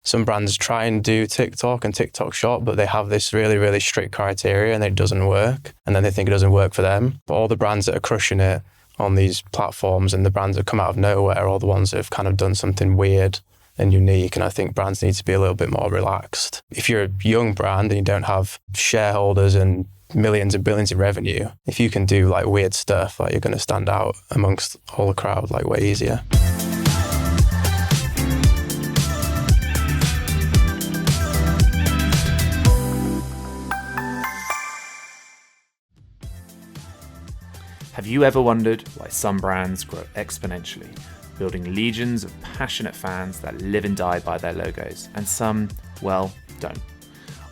Some brands try and do TikTok and TikTok Shop, but they have this really, really strict criteria and it doesn't work. And then they think it doesn't work for them. But all the brands that are crushing it on these platforms and the brands that come out of nowhere are all the ones that have kind of done something weird and unique. And I think brands need to be a little bit more relaxed. If you're a young brand and you don't have shareholders and millions and billions in revenue, if you can do like weird stuff, like you're going to stand out amongst all the crowd like way easier. Have you ever wondered why some brands grow exponentially, building legions of passionate fans that live and die by their logos, and some, well, don't?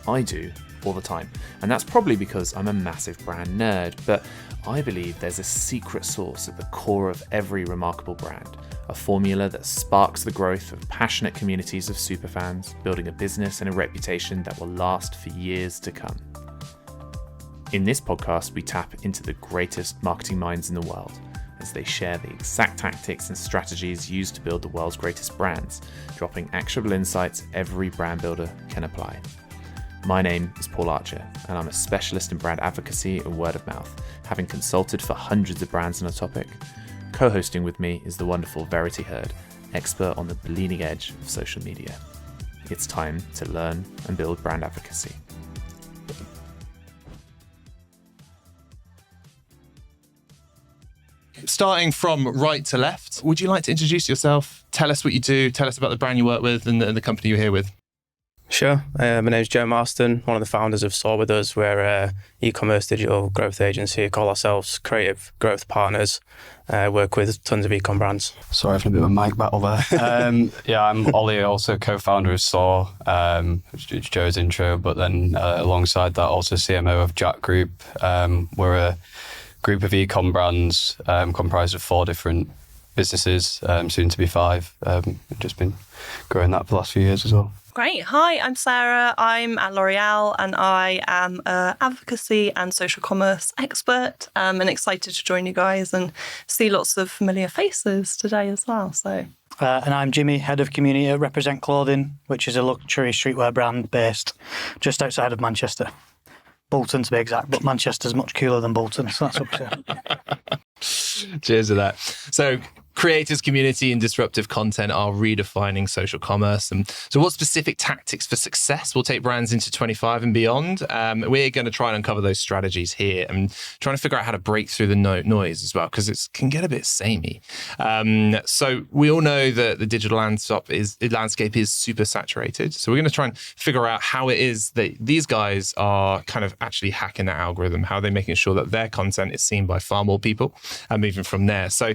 I do, all the time, and that's probably because I'm a massive brand nerd, but I believe there's a secret sauce at the core of every remarkable brand, a formula that sparks the growth of passionate communities of superfans, building a business and a reputation that will last for years to come. In this podcast, we tap into the greatest marketing minds in the world as they share the exact tactics and strategies used to build the world's greatest brands, dropping actionable insights every brand builder can apply. My name is Paul Archer, and I'm a specialist in brand advocacy and word of mouth, having consulted for hundreds of brands on a topic. Co-hosting with me is the wonderful Verity Hurd, expert on the bleeding edge of social media. It's time to learn and build brand advocacy. Starting from right to left, would you like to introduce yourself? Tell us what you do. Tell us about the brand you work with and the company you're here with. Sure. My name is Joe Marston, one of the founders of Soar With Us. We're an e-commerce digital growth agency. Call ourselves Creative Growth Partners. Work with tons of e-com brands. Sorry for a bit of a mic battle there. Yeah, I'm Olly, also co-founder of Soar, which is Joe's intro, but then alongside that also CMO of JAQ Group. We're a group of e-com brands comprised of 4 different businesses, soon to be 5. We've just been growing that for the last few years as well. Great. Hi, I'm Sarah. I'm at L'Oreal and I am an advocacy and social commerce expert and excited to join you guys and see lots of familiar faces today as well. And I'm Jimmy, head of community at Represent Clothing, which is a luxury streetwear brand based just outside of Manchester. Bolton to be exact, but Manchester's much cooler than Bolton, so that's up to Cheers to that. So creators, community and disruptive content are redefining social commerce. And so what specific tactics for success will take brands into 25 and beyond? We're going to try and uncover those strategies here and trying to figure out how to break through the noise as well, because it can get a bit samey. So we all know that the digital landscape is super saturated. So we're going to try and figure out how it is that these guys are kind of actually hacking that algorithm, how they're making sure that their content is seen by far more people and moving from there. So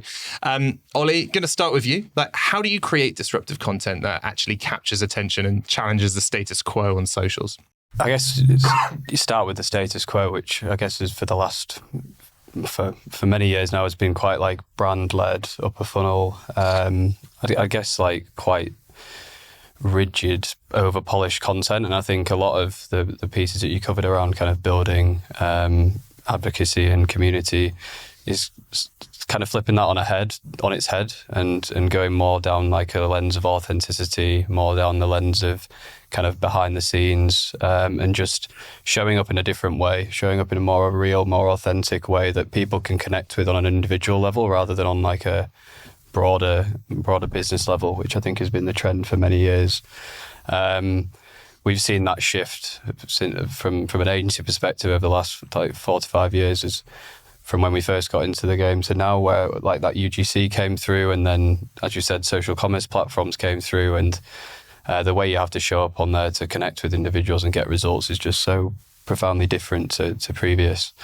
Olly, going to start with you. Like, how do you create disruptive content that actually captures attention and challenges the status quo on socials? I guess you start with the status quo, which I guess is for many years now has been quite like brand-led, upper funnel. I guess like quite rigid, over-polished content. And I think a lot of the pieces that you covered around kind of building advocacy and community is kind of flipping that on its head and going more down like a lens of authenticity, more down the lens of kind of behind the scenes, and just showing up in a different way, showing up in a more real, more authentic way that people can connect with on an individual level rather than on like a broader business level, which I think has been the trend for many years. We've seen that shift from an agency perspective over the last like 4 to 5 years, is from when we first got into the game to now, where like that UGC came through, and then, as you said, social commerce platforms came through, and the way you have to show up on there to connect with individuals and get results is just so profoundly different to previous.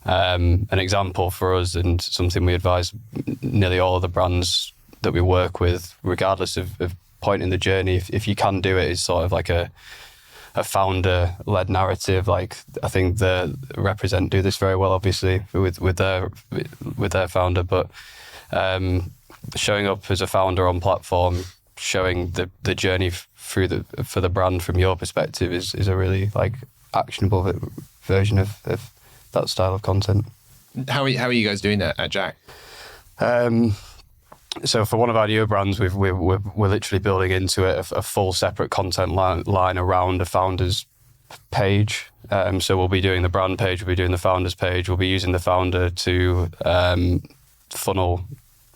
An example for us, and something we advise nearly all of the brands that we work with, regardless of point in the journey, if you can do it, is sort of like a founder-led narrative. Like, I think the Represent do this very well, obviously, with their founder, but showing up as a founder on platform, showing the journey for the brand from your perspective is a really like actionable version of that style of content. How are you guys doing that at JAQ? So for one of our newer brands, we're literally building into it a full separate content line around a founder's page. So we'll be doing the brand page, we'll be doing the founder's page, we'll be using the founder to funnel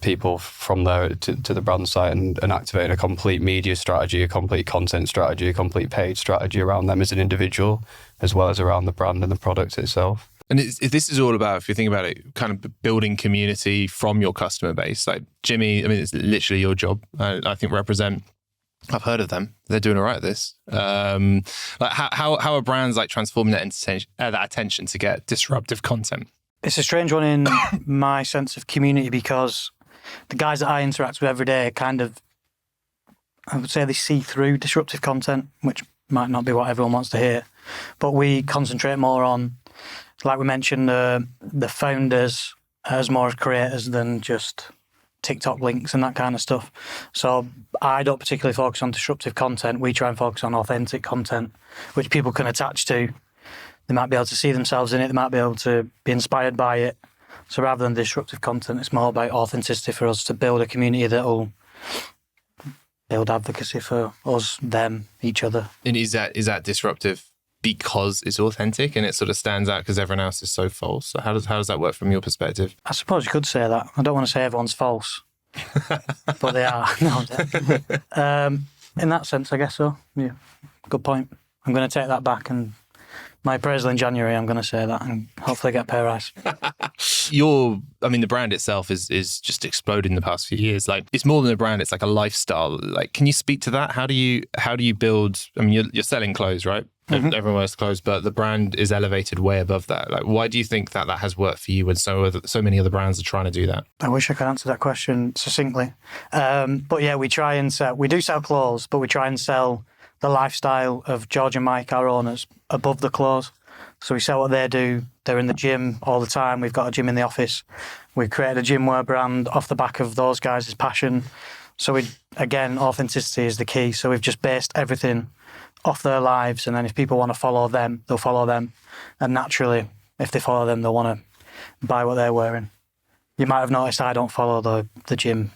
people from there to the brand site and activating a complete media strategy, a complete content strategy, a complete paid strategy around them as an individual, as well as around the brand and the product itself. And this is all about, if you think about it, kind of building community from your customer base. Like Jimmy, I mean, it's literally your job. I think Represent, I've heard of them. They're doing all right at this. Like how are brands like transforming that attention to get disruptive content? It's a strange one in my sense of community, because the guys that I interact with every day kind of, I would say they see through disruptive content, which might not be what everyone wants to hear. But we concentrate more on, like we mentioned, the founders as more as creators than just TikTok links and that kind of stuff. So I don't particularly focus on disruptive content. We try and focus on authentic content, which people can attach to. They might be able to see themselves in it. They might be able to be inspired by it. So rather than disruptive content, it's more about authenticity for us to build a community that will build advocacy for us, them, each other. And is that disruptive because it's authentic and it sort of stands out because everyone else is so false? So how does that work from your perspective? I suppose you could say that. I don't want to say everyone's false, but they are. No, in that sense, I guess so. Yeah, good point. I'm going to take that back, and my appraisal in January, I'm going to say that and hopefully get a pay rise. The brand itself is just exploded in the past few years. Like, it's more than a brand; it's like a lifestyle. Like, can you speak to that? How do you build? I mean, you're selling clothes, right? Mm-hmm. Everyone wears clothes, but the brand is elevated way above that. Like, why do you think that has worked for you when so many other brands are trying to do that? I wish I could answer that question succinctly. But yeah, we do sell clothes, but we try and sell the lifestyle of George and Mike, our owners, above the clothes. So we sell what they do. They're in the gym all the time. We've got a gym in the office. We've created a gym wear brand off the back of those guys' passion. So again, authenticity is the key. So we've just based everything off their lives, and then if people want to follow them, they'll follow them. And naturally, if they follow them, they'll want to buy what they're wearing. You might have noticed I don't follow the gym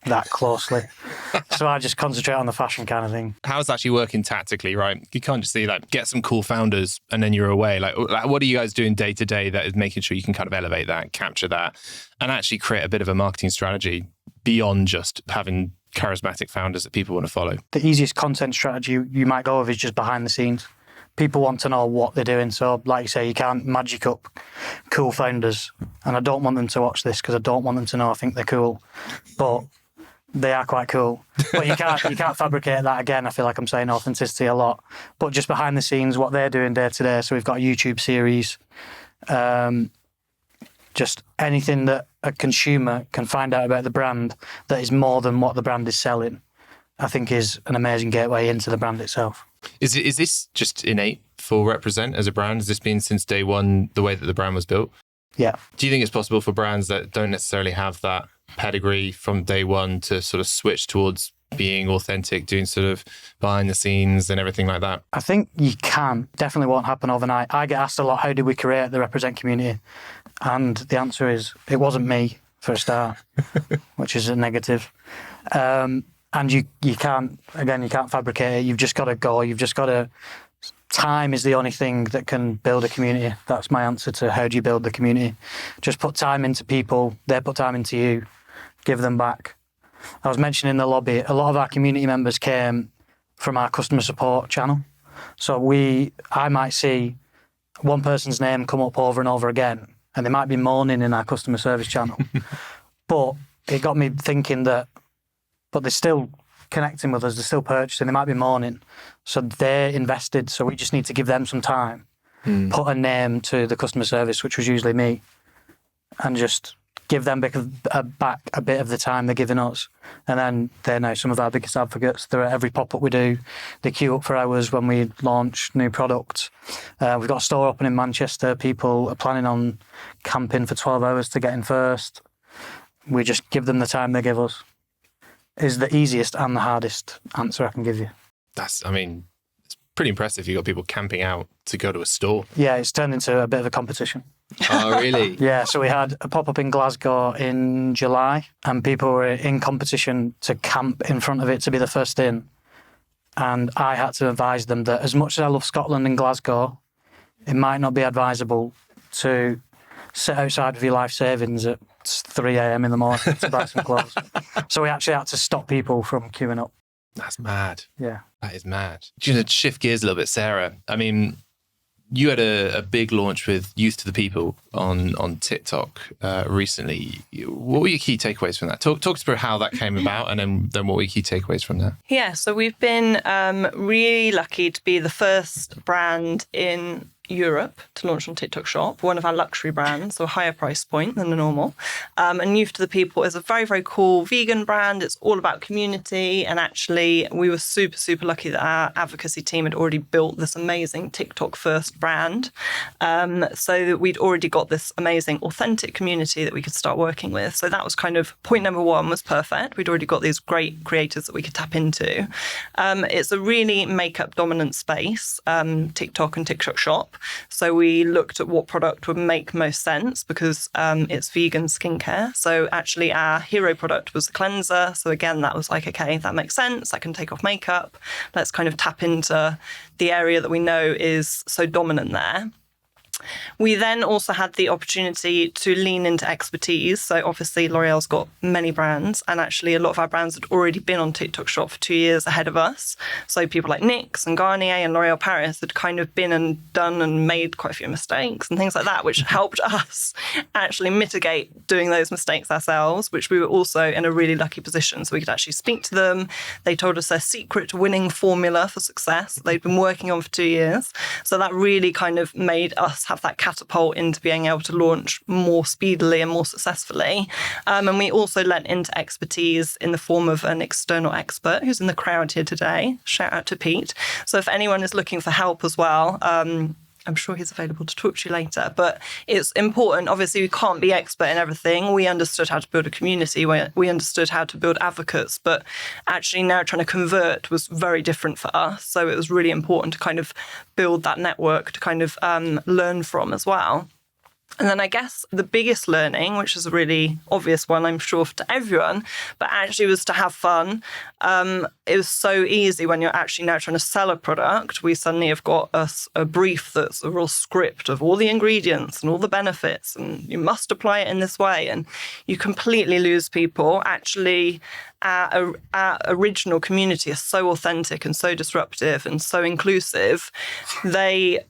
that closely. So I just concentrate on the fashion kind of thing. How's it actually working tactically, right? You can't just see like get some cool founders and then you're away. Like what are you guys doing day to day that is making sure you can kind of elevate that, capture that, and actually create a bit of a marketing strategy beyond just having charismatic founders that people want to follow? The easiest content strategy you might go with is just behind the scenes. People want to know what they're doing. So like you say, you can't magic up cool founders. And I don't want them to watch this because I don't want them to know I think they're cool. But they are quite cool. But you can't fabricate that. Again, I feel like I'm saying authenticity a lot. But just behind the scenes, what they're doing day to day. So we've got a YouTube series. Just anything that a consumer can find out about the brand that is more than what the brand is selling, I think is an amazing gateway into the brand itself. Is this just innate for Represent as a brand? Has this been since day one the way that the brand was built? Yeah. Do you think it's possible for brands that don't necessarily have that pedigree from day one to sort of switch towards being authentic, doing sort of behind the scenes and everything like that? I think you can. Definitely won't happen overnight. I get asked a lot, how did we create the Represent community? And the answer is, it wasn't me, for a start, which is a negative. And you can't fabricate it. You've just got to go. You've just got to... Time is the only thing that can build a community. That's my answer to how do you build the community. Just put time into people. They put time into you. Give them back. I was mentioning in the lobby, a lot of our community members came from our customer support channel. So I might see one person's name come up over and over again, and they might be moaning in our customer service channel. But it got me thinking but they're still connecting with us, they're still purchasing, they might be moaning. So they're invested, so we just need to give them some time, put a name to the customer service, which was usually me, and just give them back a bit of the time they're giving us. And then they're now some of our biggest advocates. They're at every pop-up we do. They queue up for hours when we launch new products. We've got a store open in Manchester. People are planning on camping for 12 hours to get in first. We just give them the time they give us. Is the easiest and the hardest answer I can give you. It's pretty impressive. You got people camping out to go to a store. Yeah, it's turned into a bit of a competition. Oh, really? Yeah, so we had a pop-up in Glasgow in July, and people were in competition to camp in front of it to be the first in. And I had to advise them that as much as I love Scotland and Glasgow, it might not be advisable to sit outside with your life savings at 3 a.m. in the morning to buy some clothes. So we actually had to stop people from queuing up. That's mad. Yeah. That is mad. To shift gears a little bit, Sarah, I mean, you had a big launch with Youth to the People on TikTok recently. What were your key takeaways from that? Talk us through how that came about, and then what were your key takeaways from that? Yeah, so we've been really lucky to be the first brand in Europe to launch on TikTok Shop, one of our luxury brands, so a higher price point than the normal. And Youth to the People is a very, very cool vegan brand. It's all about community. And actually, we were super, super lucky that our advocacy team had already built this amazing TikTok first brand. So that we'd already got this amazing, authentic community that we could start working with. So that was kind of point number one, was perfect. We'd already got these great creators that we could tap into. It's a really makeup dominant space, TikTok and TikTok Shop. So we looked at what product would make most sense because it's vegan skincare. So actually our hero product was the cleanser. So again, that was like, okay, that makes sense. I can take off makeup. Let's kind of tap into the area that we know is so dominant there. We then also had the opportunity to lean into expertise. So obviously L'Oreal's got many brands, and actually a lot of our brands had already been on TikTok Shop for 2 years ahead of us. So people like NYX and Garnier and L'Oreal Paris had kind of been and done and made quite a few mistakes and things like that, which helped us actually mitigate doing those mistakes ourselves, which we were also in a really lucky position. So we could actually speak to them. They told us their secret winning formula for success that they'd been working on for 2 years. So that really kind of made us have that catapult into being able to launch more speedily and more successfully. And we also lent into expertise in the form of an external expert who's in the crowd here today. Shout out to Pete. So if anyone is looking for help as well, I'm sure he's available to talk to you later. But it's important. Obviously, we can't be expert in everything. We understood how to build a community. We understood how to build advocates. But actually now trying to convert was very different for us. So it was really important to kind of build that network to kind of learn from as well. And then I guess the biggest learning, which is a really obvious one, I'm sure, to everyone, but actually was to have fun. It was so easy when you're actually now trying to sell a product. We suddenly have got a brief that's a real script of all the ingredients and all the benefits, and you must apply it in this way. And you completely lose people. Actually, our original community is so authentic and so disruptive and so inclusive. They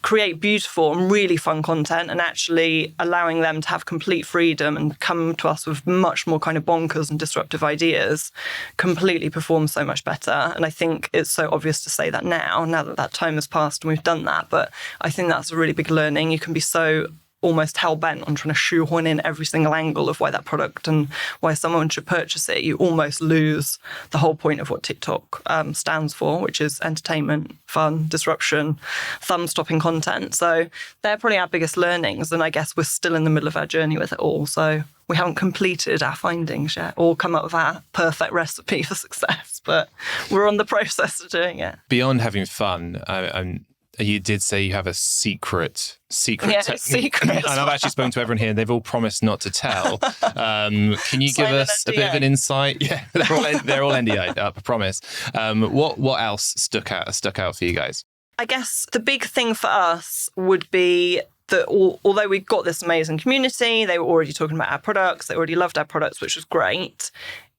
create beautiful and really fun content, and actually allowing them to have complete freedom and come to us with much more kind of bonkers and disruptive ideas completely perform so much better. And I think it's so obvious to say that now that that time has passed and we've done that. But I think that's a really big learning. You can be so almost hell-bent on trying to shoehorn in every single angle of why that product and why someone should purchase it. You almost lose the whole point of what TikTok stands for, which is entertainment, fun, disruption, thumb-stopping content. So they're probably our biggest learnings, and I guess we're still in the middle of our journey with it all. So we haven't completed our findings yet or come up with our perfect recipe for success, but we're on the process of doing it. Beyond having fun, you did say you have a secret Yeah, technique. secret. And I've actually spoken to everyone here and they've all promised not to tell. Can you give us a bit of an insight? Yeah, they're all NDA, I promise. What else stuck out for you guys? I guess the big thing for us would be that although we got this amazing community, they were already talking about our products, they already loved our products, which was great.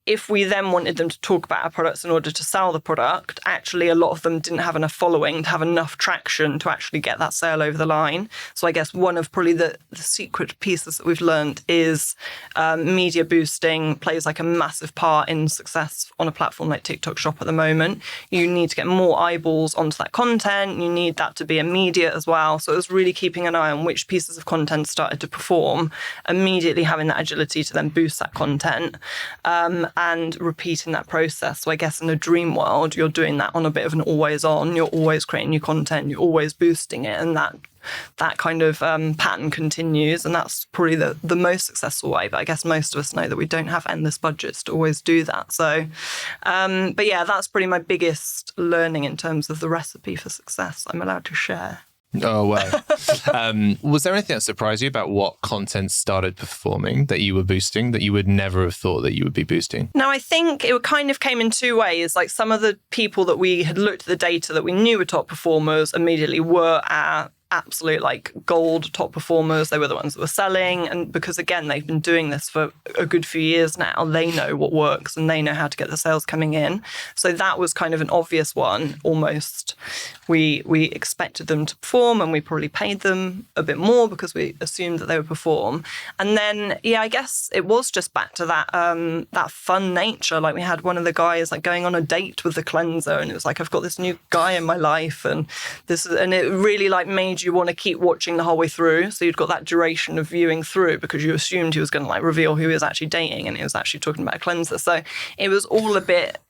If we then wanted them to talk about our products in order to sell the product, actually a lot of them didn't have enough following to have enough traction to actually get that sale over the line. So I guess one of probably the secret pieces that we've learned is media boosting plays like a massive part in success on a platform like TikTok Shop at the moment. You need to get more eyeballs onto that content. You need that to be immediate as well. So it was really keeping an eye on which pieces of content started to perform, immediately having that agility to then boost that content. And repeating that process. So I guess in a dream world, you're doing that on a bit of an always on. You're always creating new content. You're always boosting it. And that that kind of pattern continues. And that's probably the most successful way. But I guess most of us know that we don't have endless budgets to always do that. So, but yeah, that's probably my biggest learning in terms of the recipe for success I'm allowed to share. Oh, wow. Was there anything that surprised you about what content started performing that you were boosting that you would never have thought that you would be boosting? No, I think it kind of came in two ways. Like some of the people that we had looked at the data that we knew were top performers immediately were our absolute like gold top performers. They were the ones that were selling. And because again, they've been doing this for a good few years now, they know what works and they know how to get the sales coming in. So that was kind of an obvious one almost. We expected them to perform and we probably paid them a bit more because we assumed that they would perform. And then, yeah, I guess it was just back to that fun nature. Like we had one of the guys like going on a date with the cleanser and it was like, I've got this new guy in my life and it really like made you want to keep watching the whole way through. So you'd got that duration of viewing through because you assumed he was going to like reveal who he was actually dating and he was actually talking about a cleanser. So it was all a bit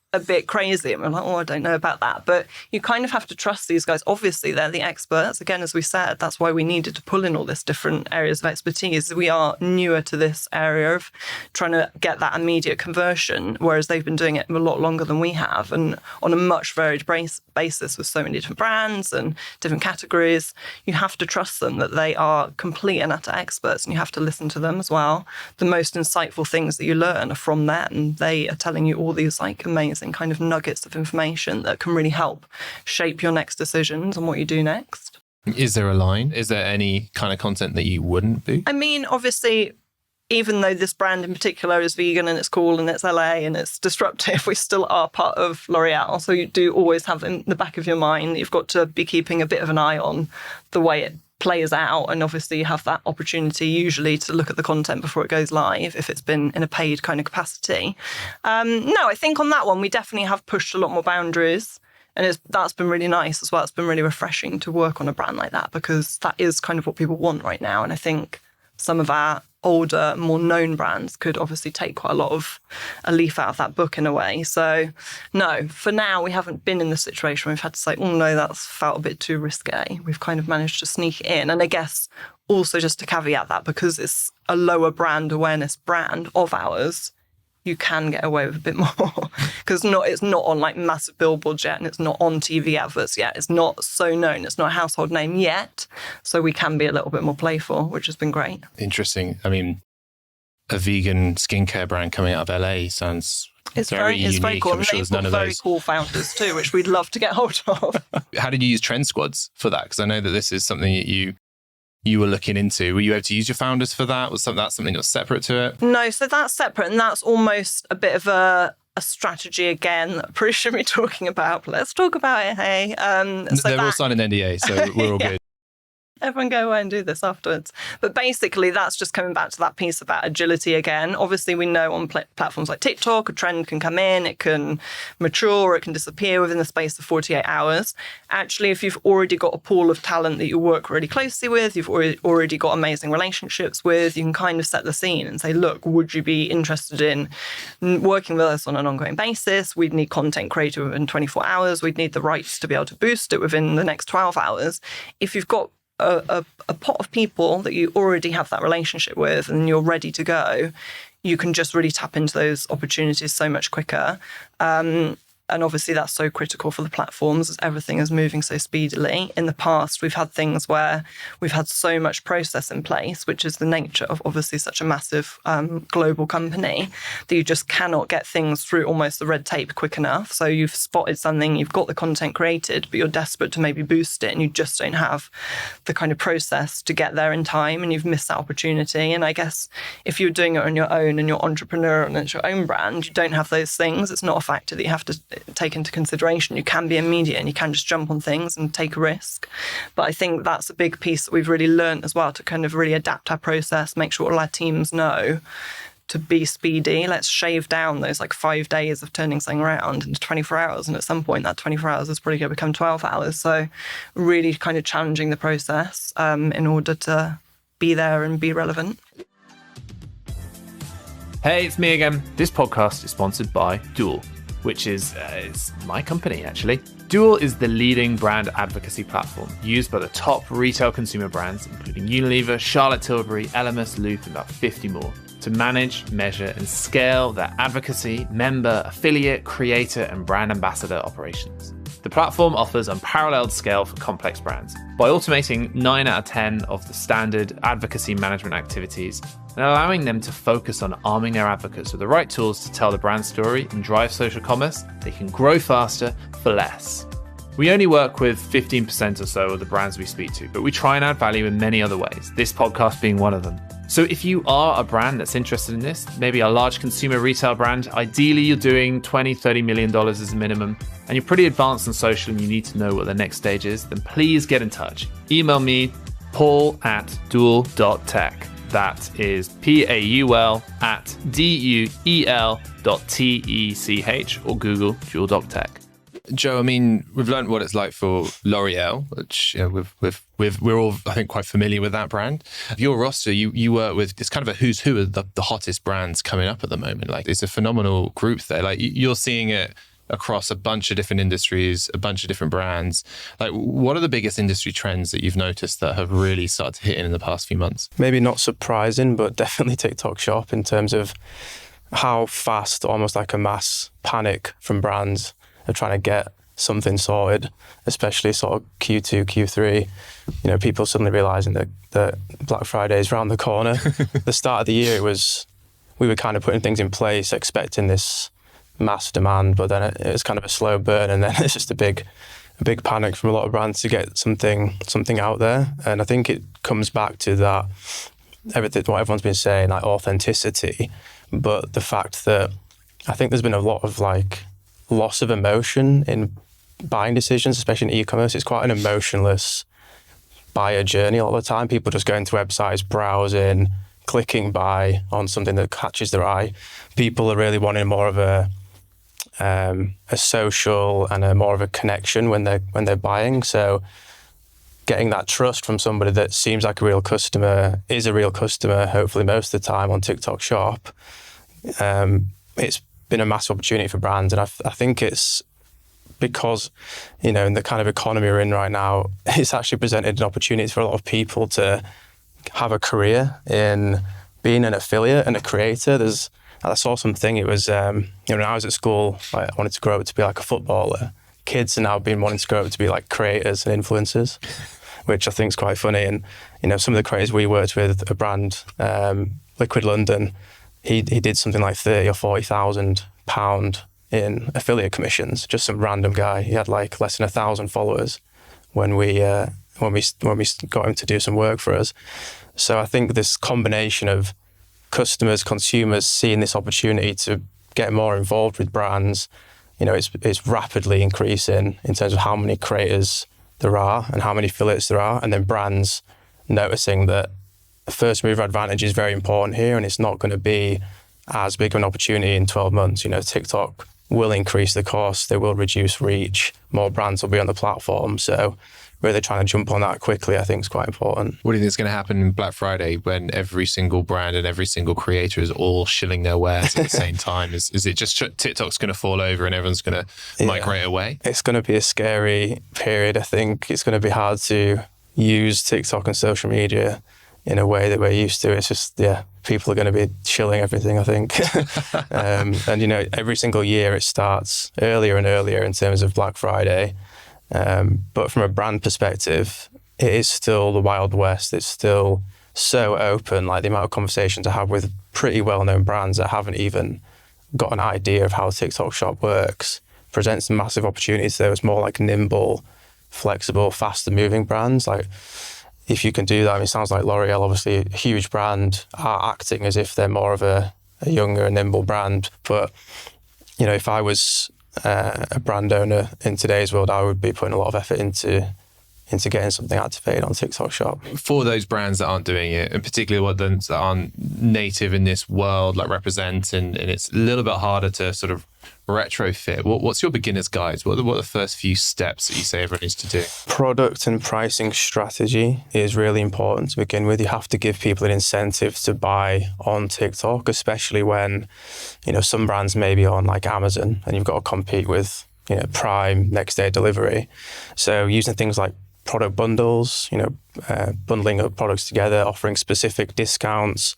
crazy. And we're like, I don't know about that. But you kind of have to trust these guys. Obviously, they're the experts. Again, as we said, that's why we needed to pull in all this different areas of expertise. We are newer to this area of trying to get that immediate conversion, whereas they've been doing it a lot longer than we have and on a much varied basis with so many different brands and different categories. You have to trust them that they are complete and utter experts and you have to listen to them as well. The most insightful things that you learn are from them. They are telling you all these like amazing kind of nuggets of information that can really help shape your next decisions and what you do next. Is there a line? Is there any kind of content that you wouldn't be? I mean, obviously, even though this brand in particular is vegan and it's cool and it's LA and it's disruptive, we still are part of L'Oreal. So you do always have in the back of your mind, you've got to be keeping a bit of an eye on the way it plays out. And obviously you have that opportunity usually to look at the content before it goes live if it's been in a paid kind of capacity. No, I think on that one, we definitely have pushed a lot more boundaries. And that's been really nice as well. It's been really refreshing to work on a brand like that because that is kind of what people want right now. And I think some of our older, more known brands could obviously take quite a lot of a leaf out of that book in a way. So no, for now, we haven't been in the situation where we've had to say, oh no, that's felt a bit too risque. We've kind of managed to sneak it in. And I guess also just to caveat that, because it's a lower brand awareness brand of ours, you can get away with a bit more because it's not on like massive billboards yet and it's not on TV adverts yet. It's not so known. It's not a household name yet. So we can be a little bit more playful, which has been great. Interesting. I mean, a vegan skincare brand coming out of LA sounds very unique. Cool. I'm sure there's none of very those. Cool founders too, which we'd love to get hold of. How did you use trend squads for that? Because I know that this is something that you were looking into. Were you able to use your founders for that? Was that something that was separate to it? No, so that's separate. And that's almost a bit of a strategy again that I probably shouldn't be talking about, but let's talk about it, hey. They're all signed an NDA, so we're all good. Everyone go away and do this afterwards. But basically, that's just coming back to that piece about agility again. Obviously, we know on platforms like TikTok, a trend can come in, it can mature, it can disappear within the space of 48 hours. Actually, if you've already got a pool of talent that you work really closely with, you've already got amazing relationships with, you can kind of set the scene and say, look, would you be interested in working with us on an ongoing basis? We'd need content created within 24 hours. We'd need the rights to be able to boost it within the next 12 hours. If you've got a pot of people that you already have that relationship with and you're ready to go, you can just really tap into those opportunities so much quicker. And obviously that's so critical for the platforms as everything is moving so speedily. In the past, we've had things where we've had so much process in place, which is the nature of obviously such a massive global company, that you just cannot get things through almost the red tape quick enough. So you've spotted something, you've got the content created, but you're desperate to maybe boost it and you just don't have the kind of process to get there in time and you've missed that opportunity. And I guess if you're doing it on your own and you're entrepreneurial and it's your own brand, you don't have those things. It's not a factor that you have to take into consideration. You can be immediate and you can just jump on things and take a risk. But I think that's a big piece that we've really learned as well, to kind of really adapt our process, make sure all our teams know to be speedy. Let's shave down those like 5 days of turning something around into 24 hours. And at some point that 24 hours is probably going to become 12 hours. So really kind of challenging the process in order to be there and be relevant. Hey, it's me again. This podcast is sponsored by Duel, which is it's my company, actually. Duel is the leading brand advocacy platform used by the top retail consumer brands, including Unilever, Charlotte Tilbury, Elemis, Loop, and about 50 more, to manage, measure, and scale their advocacy, member, affiliate, creator, and brand ambassador operations. The platform offers unparalleled scale for complex brands by automating 9 out of 10 of the standard advocacy management activities and allowing them to focus on arming their advocates with the right tools to tell the brand story and drive social commerce. They can grow faster for less. We only work with 15% or so of the brands we speak to, but we try and add value in many other ways, this podcast being one of them. So if you are a brand that's interested in this, maybe a large consumer retail brand, ideally you're doing $20, $30 million as a minimum, and you're pretty advanced on social and you need to know what the next stage is, then please get in touch. Email me, paul@duel.tech. That is paul@duel.tech, or Google duel.tech. Joe, I mean, we've learned what it's like for L'Oreal, which we're all, I think, quite familiar with that brand. Your roster, you work with, it's kind of a who's who of the hottest brands coming up at the moment. Like, it's a phenomenal group there. Like, you're seeing it across a bunch of different industries, a bunch of different brands. Like, what are the biggest industry trends that you've noticed that have really started to hit in the past few months? Maybe not surprising, but definitely TikTok Shop in terms of how fast, almost like a mass panic from brands of trying to get something sorted, especially sort of Q2, Q3. You know, people suddenly realising that Black Friday is around the corner. The start of the year, we were kind of putting things in place, expecting this mass demand, but then it was kind of a slow burn, and then it's just a big panic from a lot of brands to get something out there. And I think it comes back to that, everything what everyone's been saying, like authenticity, but the fact that I think there's been a lot of like loss of emotion in buying decisions, especially in e-commerce. It's quite an emotionless buyer journey all the time. People just going to websites, browsing, clicking buy on something that catches their eye. People are really wanting more of a social and a more of a connection when they're buying. So getting that trust from somebody that seems like a real customer, is a real customer, hopefully most of the time on TikTok Shop, it's been a massive opportunity for brands. And I think it's because, you know, in the kind of economy we're in right now, it's actually presented an opportunity for a lot of people to have a career in being an affiliate and a creator. I saw something, it was, when I was at school, I wanted to grow up to be like a footballer. Kids are now wanting to grow up to be like creators and influencers, which I think is quite funny. And, you know, some of the creators we worked with, a brand, Liquid London, he did something like £30,000 or £40,000 in affiliate commissions, just some random guy. He had like less than 1,000 followers when we got him to do some work for us. So I think this combination of customers, consumers seeing this opportunity to get more involved with brands, you know, it's rapidly increasing in terms of how many creators there are and how many affiliates there are, and then brands noticing that the first mover advantage is very important here, and it's not going to be as big of an opportunity in 12 months. You know, TikTok will increase the cost, they will reduce reach, more brands will be on the platform. So really trying to jump on that quickly, I think, is quite important. What do you think is going to happen in Black Friday when every single brand and every single creator is all shilling their wares at the same time? Is it just TikTok's going to fall over and everyone's going to migrate away? It's going to be a scary period. I think it's going to be hard to use TikTok and social media in a way that we're used to. It's just, people are going to be shilling everything, I think. And, you know, every single year it starts earlier and earlier in terms of Black Friday. But from a brand perspective, it is still the Wild West. It's still so open, like the amount of conversations I have with pretty well-known brands that haven't even got an idea of how TikTok Shop works, presents massive opportunities. There was more like nimble, flexible, faster moving brands. Like, if you can do that, I mean, it sounds like L'Oreal, obviously a huge brand, are acting as if they're more of a younger, nimble brand. But, you know, if I was a brand owner in today's world, I would be putting a lot of effort into getting something activated on TikTok Shop. For those brands that aren't doing it, and particularly what ones that aren't native in this world, like represent, and it's a little bit harder to sort of retrofit, what's your beginner's guide? What are the first few steps that you say everyone needs to do? Product and pricing strategy is really important to begin with. You have to give people an incentive to buy on TikTok, especially when, you know, some brands may be on like Amazon and you've got to compete with prime next day delivery. So using things like product bundles, bundling up products together, offering specific discounts,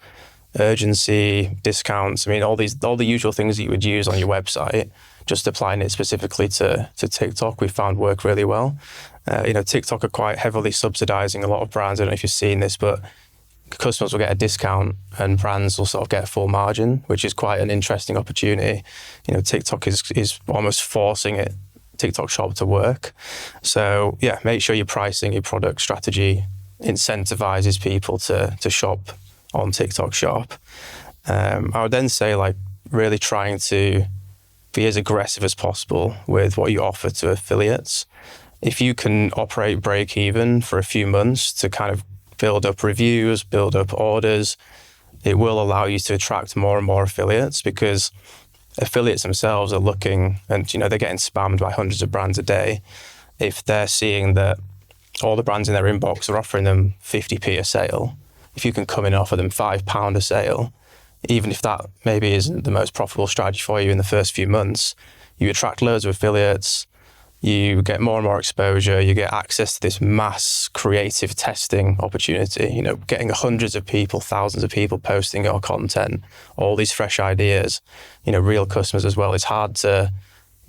urgency discounts. I mean, all the usual things that you would use on your website, just applying it specifically to TikTok, we found work really well. TikTok are quite heavily subsidizing a lot of brands. I don't know if you've seen this, but customers will get a discount and brands will sort of get a full margin, which is quite an interesting opportunity. TikTok is almost forcing TikTok Shop to work. So yeah, make sure your pricing, your product strategy incentivizes people to shop on TikTok Shop. I would then say really trying to be as aggressive as possible with what you offer to affiliates. If you can operate break even for a few months to kind of build up reviews, build up orders, it will allow you to attract more and more affiliates, because affiliates themselves are looking and, they're getting spammed by hundreds of brands a day. If they're seeing that all the brands in their inbox are offering them 50p a sale, if you can come in and offer them £5 a sale, even if that maybe isn't the most profitable strategy for you in the first few months, you attract loads of affiliates, you get more and more exposure, you get access to this mass creative testing opportunity, getting hundreds of people, thousands of people posting your content, all these fresh ideas, real customers as well. It's hard to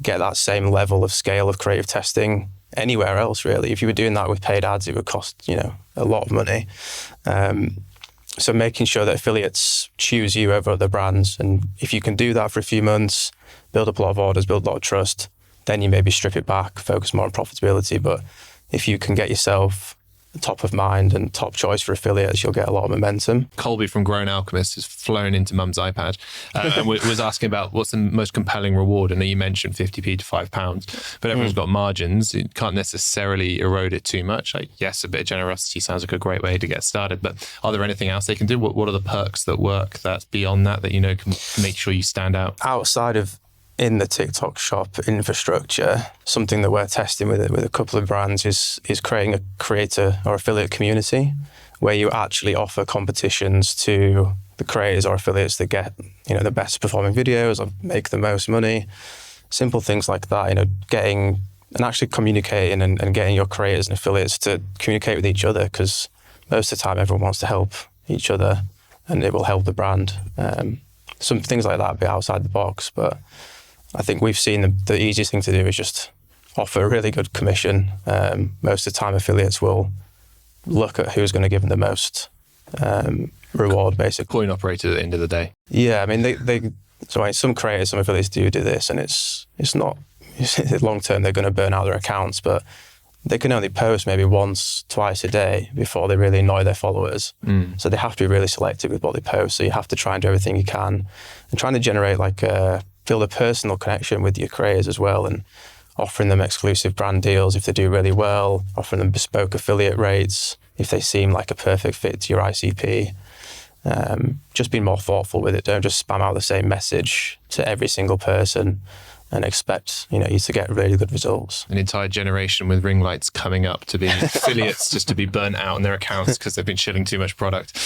get that same level of scale of creative testing anywhere else, really. If you were doing that with paid ads, it would cost, a lot of money. So making sure that affiliates choose you over other brands. And if you can do that for a few months, build up a lot of orders, build a lot of trust, then you maybe strip it back, focus more on profitability. But if you can get yourself top of mind and top choice for affiliates, you'll get a lot of momentum. Colby from Grown Alchemist has flown into mum's iPad and was asking about what's the most compelling reward. And you mentioned 50p to £5, but everyone's got margins. You can't necessarily erode it too much. Yes, a bit of generosity sounds like a great way to get started, but are there anything else they can do? What are the perks that work that's beyond that can make sure you stand out? Outside of in the TikTok Shop infrastructure, something that we're testing with a couple of brands is creating a creator or affiliate community where you actually offer competitions to the creators or affiliates that get the best performing videos or make the most money. Simple things like that, getting and actually communicating and getting your creators and affiliates to communicate with each other, because most of the time everyone wants to help each other and it will help the brand. Some things like that be outside the box, but I think we've seen the easiest thing to do is just offer a really good commission. Most of the time, affiliates will look at who's going to give them the most reward, basically. Coin operator at the end of the day. Yeah, I mean, some creators, some affiliates do this, and it's not long term. They're going to burn out their accounts, but they can only post maybe once, twice a day before they really annoy their followers. So they have to be really selective with what they post. So you have to try and do everything you can, and trying to generate build a personal connection with your creators as well, and offering them exclusive brand deals if they do really well, offering them bespoke affiliate rates if they seem like a perfect fit to your ICP. Just being more thoughtful with it. Don't just spam out the same message to every single person and expect you to get really good results. An entire generation with ring lights coming up to be affiliates just to be burnt out on their accounts because they've been shilling too much product.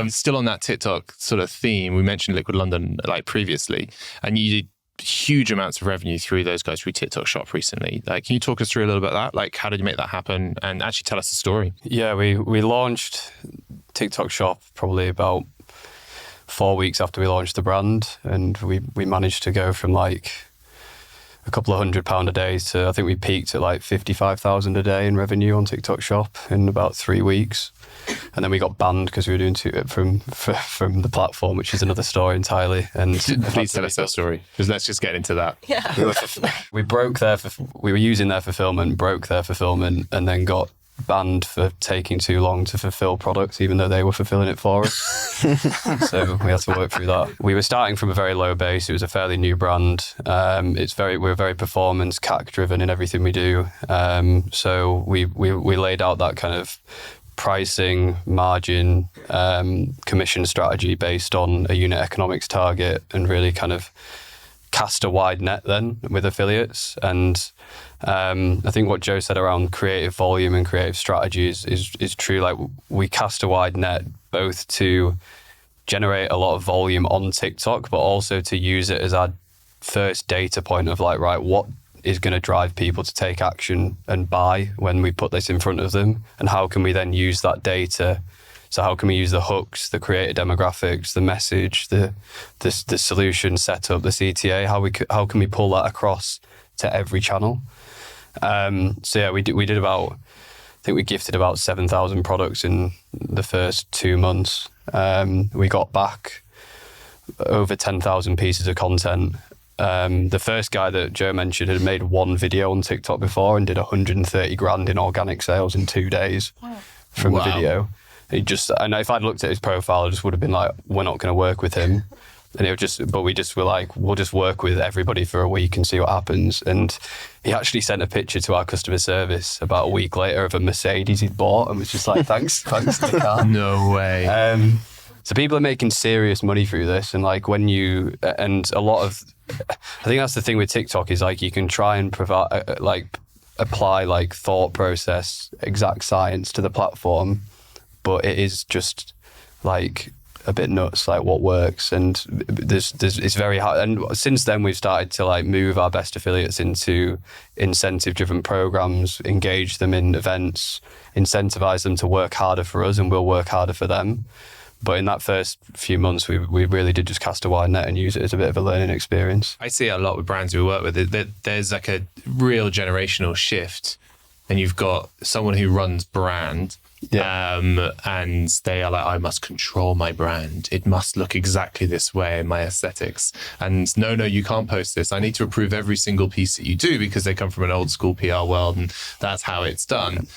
Still on that TikTok sort of theme, we mentioned Liquid London previously, and you did huge amounts of revenue through those guys through TikTok Shop recently. Can you talk us through a little bit of that? How did you make that happen? And actually tell us the story. Yeah, we launched TikTok Shop probably about 4 weeks after we launched the brand, and we managed to go from a couple of £100 a day to, I think we peaked at 55,000 a day in revenue on TikTok Shop in about 3 weeks. And then we got banned because we were doing from the platform, which is another story entirely. And please tell us that story, because let's just get into that. Yeah. we were using their fulfillment, broke their fulfillment, and then got banned for taking too long to fulfill products, even though they were fulfilling it for us. So we had to work through that. We were starting from a very low base. It was a fairly new brand. We're very performance, CAC driven in everything we do. So we laid out that kind of pricing, margin, commission strategy based on a unit economics target, and really kind of cast a wide net then with affiliates. And I think what Joe said around creative volume and creative strategies is true. We cast a wide net both to generate a lot of volume on TikTok, but also to use it as our first data point of right, is going to drive people to take action and buy when we put this in front of them, and how can we then use that data. So how can we use the hooks, the creator demographics, the message, the solution setup, the CTA? How can we pull that across to every channel? So yeah, we did about, I think we gifted about 7,000 products in the first 2 months. We got back over 10,000 pieces of content. The first guy that Joe mentioned had made one video on TikTok before and did 130 grand in organic sales in 2 days from the video. And if I'd looked at his profile, I just would have been like, we're not going to work with him. And but we just were like, we'll just work with everybody for a week and see what happens. And he actually sent a picture to our customer service about a week later of a Mercedes he'd bought and was just like, thanks for the car. No way. So people are making serious money through this. And like and a lot of, I think that's the thing with TikTok is like, you can try and provide, apply like thought process, exact science to the platform, but it is just like a bit nuts, like what works. And it's very hard. And since then we've started to like move our best affiliates into incentive driven programs, engage them in events, incentivize them to work harder for us, and we'll work harder for them. But in that first few months, we really did just cast a wide net and use it as a bit of a learning experience. I see it a lot with brands we work with. There's like a real generational shift, and you've got someone who runs brand, and they are like, I must control my brand. It must look exactly this way in my aesthetics. And no, you can't post this. I need to approve every single piece that you do because they come from an old school PR world, and that's how it's done.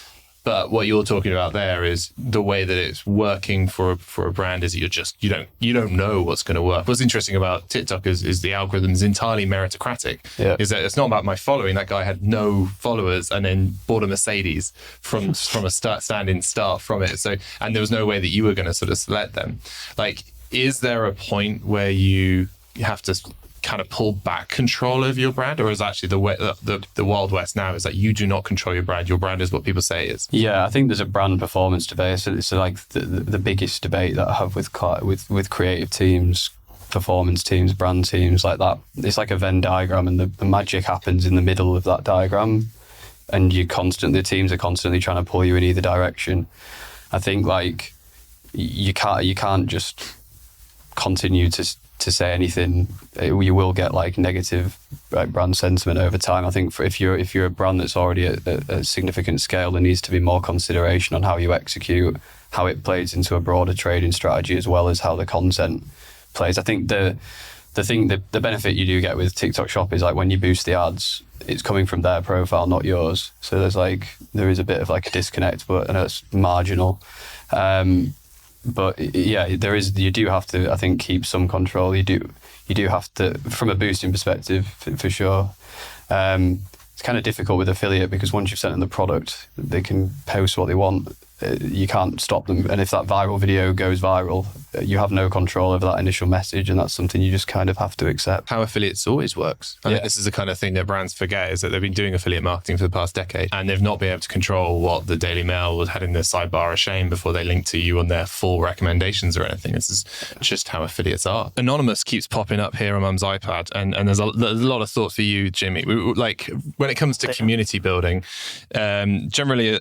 But what you're talking about there is the way that it's working for a brand is that you don't know what's going to work. What's interesting about TikTok is the algorithm is entirely meritocratic. Yeah. Is that it's not about my following. That guy had no followers and then bought a Mercedes from a standing start from it. So, and there was no way that you were going to sort of select them. Like, is there a point where you have to kind of pull back control over your brand, or is actually the Wild West now is that you do not control your brand is what people say it is? Yeah, I think there's a brand performance debate. So it's like the biggest debate that I have with creative teams, performance teams, brand teams, like that. It's like a Venn diagram, and the magic happens in the middle of that diagram, and the teams are constantly trying to pull you in either direction. I think like you can't just continue to say anything. You will get like negative brand sentiment over time. I think if you're a brand that's already at a significant scale, there needs to be more consideration on how you execute, how it plays into a broader trading strategy, as well as how the content plays. I think the benefit you do get with TikTok Shop is like when you boost the ads, it's coming from their profile, not yours. So there is a bit of like a disconnect, but and it's marginal. But yeah, you do have to, I think, keep some control. You do have to, from a boosting perspective, for sure. It's kind of difficult with affiliate because once you've sent them the product, they can post what they want. You can't stop them. And if that viral video goes viral, you have no control over that initial message, and that's something you just kind of have to accept. How affiliates always works. I think this is the kind of thing that brands forget, is that they've been doing affiliate marketing for the past decade, and they've not been able to control what the Daily Mail had in their sidebar of shame before they linked to you on their full recommendations or anything. This is just how affiliates are. Anonymous keeps popping up here on Mum's iPad, and there's a lot of thoughts for you, Jimmy. Like, when it comes to community building, generally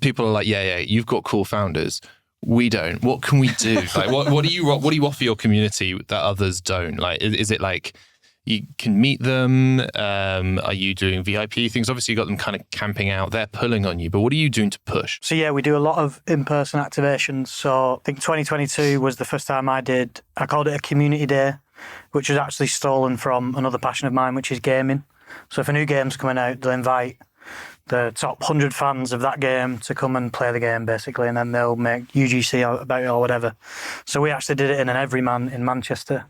people are like, yeah, you've got cool founders. We don't. What can we do? Like, what do you offer your community that others don't? Like, is it like you can meet them? Are you doing VIP things? Obviously, you got them kind of camping out. They're pulling on you, but what are you doing to push? So yeah, we do a lot of in-person activations. So I think 2022 was the first time I called it a community day, which was actually stolen from another passion of mine, which is gaming. So if a new game's coming out, they'll invite the top 100 fans of that game to come and play the game, basically, and then they'll make UGC about it or whatever. So we actually did it in an Everyman in Manchester,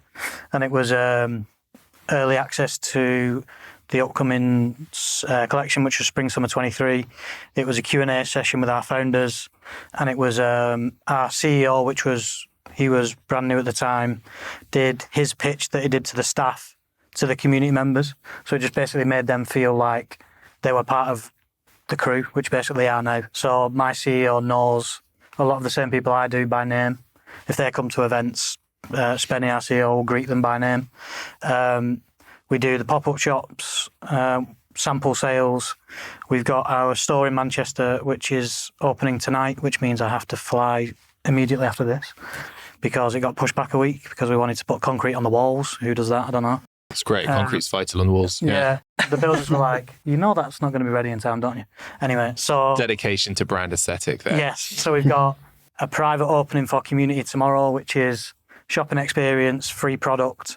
and it was early access to the upcoming collection, which was Spring/Summer 23. It was a Q&A session with our founders, and it was our CEO, he was brand new at the time, did his pitch that he did to the staff, to the community members. So it just basically made them feel like they were part of the crew, which basically are now. So my CEO knows a lot of the same people I do by name. If they come to events, Spenny, our CEO, will greet them by name. We do the pop-up shops, sample sales. We've got our store in Manchester, which is opening tonight, which means I have to fly immediately after this because it got pushed back a week because we wanted to put concrete on the walls. Who does that? I don't know. It's great. Concrete's vital on the walls. Yeah. The builders were like, that's not going to be ready in time, don't you? Anyway, so... Dedication to brand aesthetic there. Yes. So we've got a private opening for community tomorrow, which is shopping experience, free product.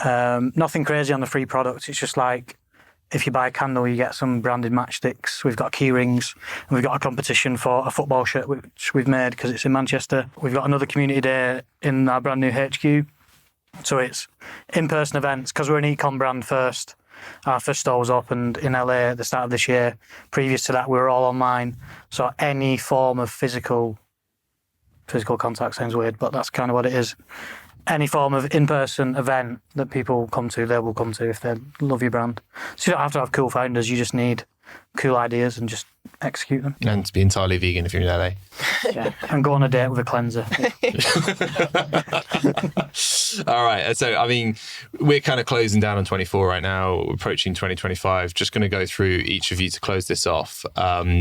Nothing crazy on the free product. It's just like, if you buy a candle, you get some branded matchsticks. We've got key rings, and we've got a competition for a football shirt, which we've made because it's in Manchester. We've got another community day in our brand new HQ. So it's in-person events, because we're an e-com brand first. Our first store was opened in LA at the start of this year. Previous to that, we were all online. So any form of physical contact sounds weird, but that's kind of what it is. Any form of in-person event that people come to, they will come to if they love your brand. So you don't have to have cool founders, you just need cool ideas and just execute them. And to be entirely vegan if you're in LA. Yeah, and go on a date with a cleanser. All right. So, I mean, we're kind of closing down on 24 right now, approaching 2025. Just going to go through each of you to close this off,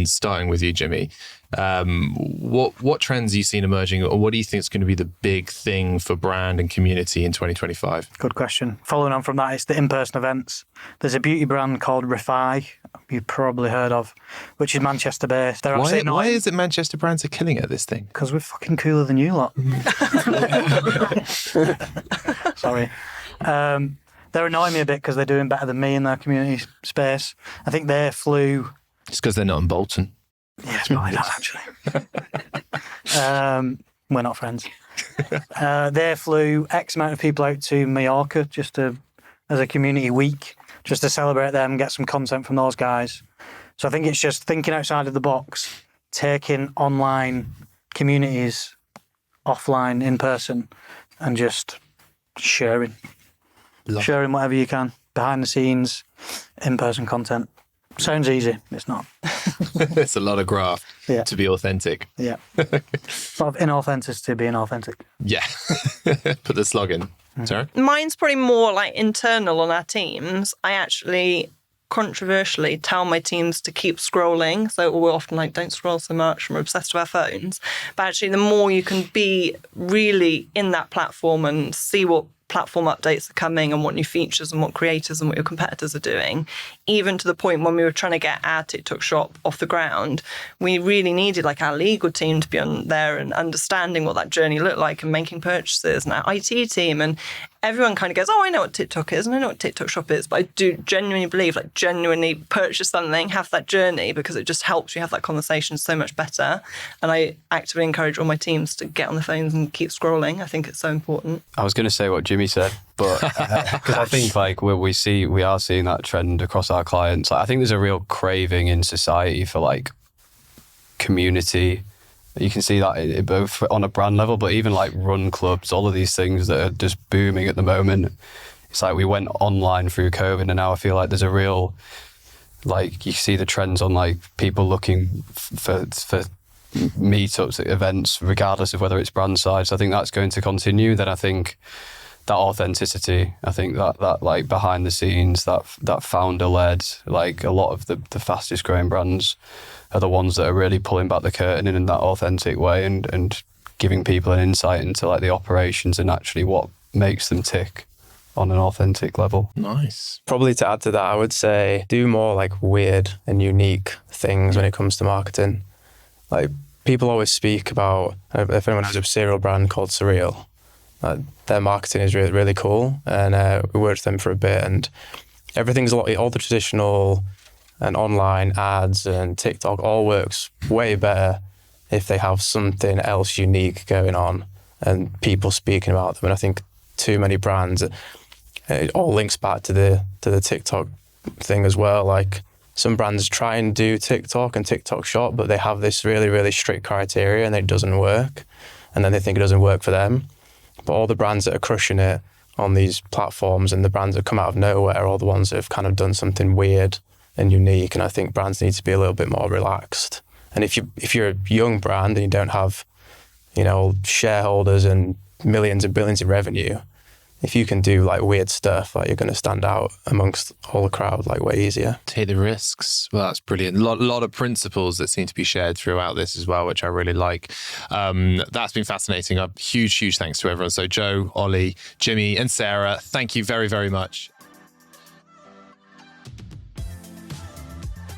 starting with you, Jimmy. What trends are you seeing emerging, or what do you think is going to be the big thing for brand and community in 2025? Good question. Following on from that, it's the in-person events. There's a beauty brand called Refi, you've probably heard of, which is Manchester-based. Why is it Manchester brands are killing it at this thing? Because we're fucking cooler than you lot. Sorry. They're annoying me a bit because they're doing better than me in their community space. I think they flew... It's because they're not in Bolton. Yeah, it's probably that, actually. We're not friends. They flew X amount of people out to Mallorca as a community week, just to celebrate them, get some content from those guys. So I think it's just thinking outside of the box, taking online communities offline, in person, and just sharing. Sharing whatever you can, behind the scenes, in-person content. Sounds easy. It's not. It's a lot of graft to be authentic. Yeah. A lot of inauthenticity being authentic. Yeah. Put the slog in. Sarah? Mine's probably more like internal on our teams. I actually controversially tell my teams to keep scrolling. So we're often like, don't scroll so much, we're obsessed with our phones. But actually, the more you can be really in that platform and see what platform updates are coming and what new features and what creators and what your competitors are doing, even to the point when we were trying to get our TikTok shop off the ground, we really needed like our legal team to be on there and understanding what that journey looked like and making purchases, and our IT team, and everyone kind of goes, oh, I know what TikTok is and I know what TikTok shop is, but I do genuinely believe, like, genuinely purchase something, have that journey, because it just helps you have that conversation so much better. And I actively encourage all my teams to get on the phones and keep scrolling. I think it's so important. I was going to say what Jimmy said, but because I think like we are seeing that trend across our clients. Like, I think there's a real craving in society for like community. You can see that both on a brand level, but even like run clubs, all of these things that are just booming at the moment. It's like we went online through COVID, and now I feel like there's a real, like, you see the trends on like people looking for meetups, events, regardless of whether it's brand side. So I think that's going to continue. Then I think that authenticity, I think that like behind the scenes, that founder led, like a lot of the fastest growing brands are the ones that are really pulling back the curtain in that authentic way and giving people an insight into like the operations and actually what makes them tick on an authentic level. Nice. Probably to add to that, I would say do more like weird and unique things when it comes to marketing. Like, people always speak about, if anyone has a cereal brand called Surreal, their marketing is really, really cool. And we worked with them for a bit, and everything's all the traditional and online ads and TikTok all works way better if they have something else unique going on and people speaking about them. And I think too many brands, it all links back to the TikTok thing as well. Like, some brands try and do TikTok and TikTok shop, but they have this really, really strict criteria and it doesn't work. And then they think it doesn't work for them. But all the brands that are crushing it on these platforms and the brands that come out of nowhere are all the ones that have kind of done something weird and unique. And I think brands need to be a little bit more relaxed. And if you're a young brand and you don't have, shareholders and millions and billions in revenue, if you can do like weird stuff, like you're going to stand out amongst all the crowd like way easier. Take the risks. Well, that's brilliant. A lot of principles that seem to be shared throughout this as well, which I really like. That's been fascinating. A huge thanks to everyone. So Joe, Olly, Jimmy and Sarah, thank you very, very much.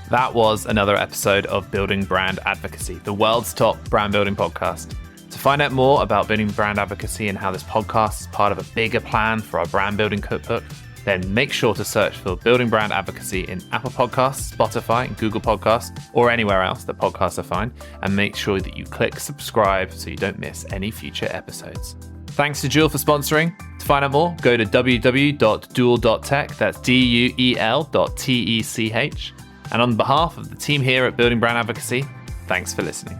That was another episode of Building Brand Advocacy, the world's top brand building podcast. To find out more about building brand advocacy and how this podcast is part of a bigger plan for our brand building cookbook, then make sure to search for Building Brand Advocacy in Apple Podcasts, Spotify, Google Podcasts, or anywhere else that podcasts are found, and make sure that you click subscribe so you don't miss any future episodes. Thanks to Duel for sponsoring. To find out more, go to www.duel.tech, that's duel.tech. And on behalf of the team here at Building Brand Advocacy, thanks for listening.